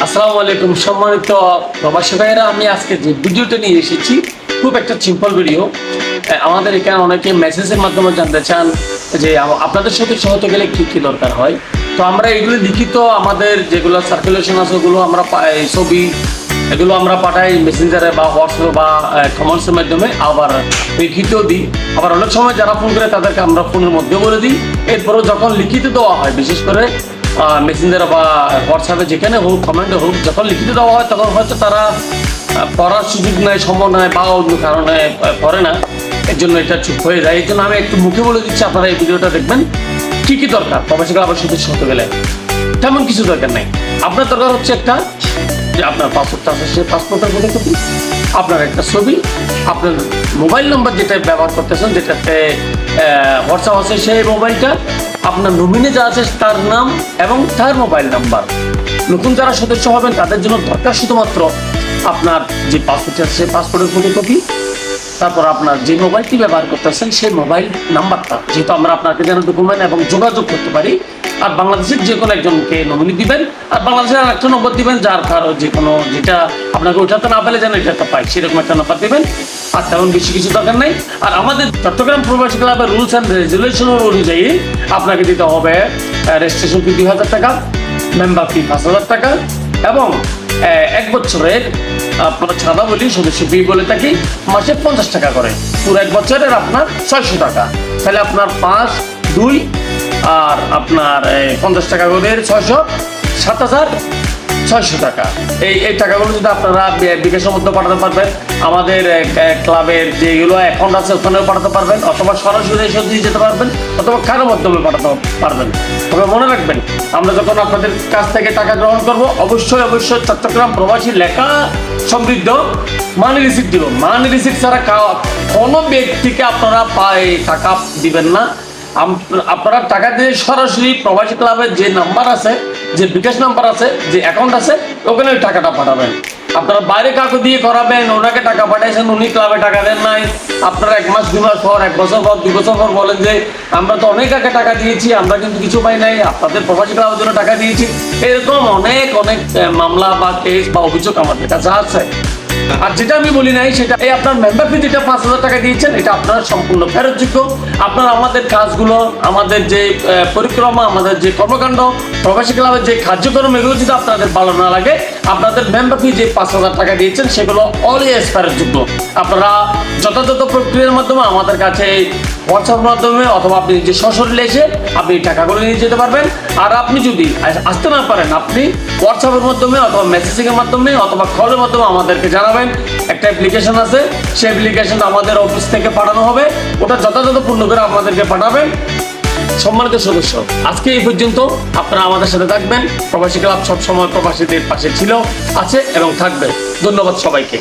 আসসালামু আলাইকুম সম্মানিত প্রবাসী ভাইয়েরা, আমি আজকে যে ভিডিওটা নিয়ে এসেছি খুব একটা সিম্পল ভিডিও। আমাদের এখানে অনেকে মেসেজের মাধ্যমে জানতে চান যে আপনাদের সাথে হতে গেলে কী কী দরকার হয়। তো আমরা এগুলো লিখিত আমাদের যেগুলো সার্কুলেশন আছে ওগুলো আমরা ছবি এগুলো আমরা পাঠাই মেসেঞ্জারে বা হোয়াটসঅ্যাপে বা কমেন্টসের মাধ্যমে, আবার লিখিত দিই। আবার অনেক সময় যারা ফোন করে তাদেরকে আমরা ফোনের মধ্যে বলে দিই। এরপরও যখন লিখিত দেওয়া হয়, বিশেষ করে মেসেঞ্জারে বা হোয়াটসঅ্যাপে যেখানে হোক, কমেন্টে হোক, যখন লিখিত দেওয়া হয় তখন হয়তো তারা পড়ার সুযোগ নেয়, সম্ভব নয় বা অন্য কারণে পড়ে না, এর জন্য এটা চুপ হয়ে যায়। এই জন্য আমি একটু মুখে বলে দিচ্ছি, আপনারা এই ভিডিওটা দেখবেন। কী কী দরকার প্রবাসী ক্লাবের সদস্য হতে গেলে? তেমন কিছু দরকার নেই। আপনার দরকার হচ্ছে একটা, যে আপনার পাসপোর্ট আছে সেই পাসপোর্টের ফটোকপি, আপনার একটা ছবি, আপনার মোবাইল নম্বর যেটা ব্যবহার করতেছেন, যেটাতে হোয়াটসঅ্যাপ আছে সেই মোবাইলটা, আপনার নমিনি যা আছে তার নাম এবং তার মোবাইল নাম্বার। নতুন যারা সদস্য হবেন তাদের জন্য দরকার শুধুমাত্র আপনার যে পাসপোর্ট আছে সেই পাসপোর্টের ফটোকপি, তারপর আপনার যে মোবাইলটি ব্যবহার করতেছেন সেই মোবাইল নাম্বারটা, যেহেতু আমরা আপনাকে যেন ডকুমেন্ট এবং যোগাযোগ করতে পারি। আর বাংলাদেশের যে কোনো একজনকে নমিনি দিবেন, আর বাংলাদেশের আর একটা নম্বর দিবেন, যার কারো যে কোনো যেটা আপনাকে ওইটাতে না পেলে যেন এটাতে পাই, সেরকম একটা নাম্বার দিবেন। আর তেমন বেশি কিছু দরকার নেই। আর আমাদের চট্টগ্রাম প্রবাসী ক্লাবের রুলস অ্যান্ড রেজুলেশন অনুযায়ী আপনাকে দিতে হবে রেজিস্ট্রেশন ফি 2000 টাকা, মেম্বার ফি 5000 টাকা এবং 1 বছরের আপনার ছাদা বলি, সদস্য ফি বলে থাকি, মাসে 50 টাকা করে। পুরো 1 বছরের আপনার 600 টাকা। তাহলে আপনার 5, 2 আর আপনার 50 টাকা করে 600, 7600 টাকা। এই টাকাগুলো যদি আপনারা বিকাশের মধ্যে পাঠাতে পারবেন, আমাদের ক্লাবের যেগুলো অ্যাকাউন্ট আছে ওখানেও পাঠাতে পারবেন, অথবা সরাসরি এসে দিয়ে যেতে পারবেন, অথবা কারো মাধ্যমে পাঠাতে পারবেন। তবে মনে রাখবেন, আমরা যখন আপনাদের কাছ থেকে টাকা গ্রহণ করব, অবশ্যই চট্টগ্রাম প্রবাসী লেখা সমৃদ্ধ মানি রিসিপ্ট দিব। মানি রিসিপ্ট ছাড়া কোনো ব্যক্তিকে আপনারা টাকা দিবেন না। আপনারা টাকা দিয়ে সরাসরি প্রবাসী ক্লাবের যে নাম্বার আছে, যে বিকাশ নাম্বার আছে, যে অ্যাকাউন্ট আছে, ওখানে ওই টাকাটা পাঠাবেন। আপনারা বাইরে কাউকে দিয়ে করাবেন, ওনাকে টাকা পাঠাইছেন, উনি ক্লাবে টাকা দেন নাই, আপনারা 1 মাস 2 মাস পর, 1 বছর পর, 2 বছর পর বলেন যে আমরা তো অনেক আগে টাকা দিয়েছি, আমরা কিন্তু কিছু পাই নাই, আপনাদের প্রবাসী ক্লাবের জন্য টাকা দিয়েছি। এরকম অনেক মামলা বা কেস বা অভিযোগ আমাদের কাছে আছে। আর যেটা আমি বলি নাই সেটা, এই আপনার মেম্বার ফি যেটা 5000 টাকা দিয়েছেন, এটা আপনার সম্পূর্ণ ফেরতযোগ্য। আপনার আমাদের কাজগুলো, আমাদের যে পরিক্রমা, আমাদের যে কর্মকাণ্ড, প্রবাসী ক্লাবের যে কার্যক্রম, এগুলো যদি আপনাদের ভালো না লাগে, আপনাদের মেম্বার ফি যে 5000 টাকা দিয়েছেন সেগুলো অলওয়েজ ফেরতযোগ্য। আপনারা যথাযথ প্রক্রিয়ার মাধ্যমে আমাদের কাছে হোয়াটসঅ্যাপের মাধ্যমে অথবা আপনি যে সশরীরে এসে আপনি টাকাগুলো নিয়ে যেতে পারবেন। আর আপনি যদি আসতে না পারেন, আপনি হোয়াটসঅ্যাপের মাধ্যমে অথবা মেসেজিংয়ের মাধ্যমে অথবা কলের মাধ্যমে আমাদেরকে জানাবেন। একটা অ্যাপ্লিকেশন আছে, সেই অ্যাপ্লিকেশনটা আমাদের অফিস থেকে পাঠানো হবে, ওটা যথাযথ পূর্ণ করে আপনাদেরকে পাঠাবেন। সম্মানিত সদস্য, আজকে এই পর্যন্ত। আপনারা আমাদের সাথে থাকবেন। প্রবাসী ক্লাব সবসময় প্রবাসীদের পাশে ছিল, আছে এবং থাকবে। ধন্যবাদ সবাইকে।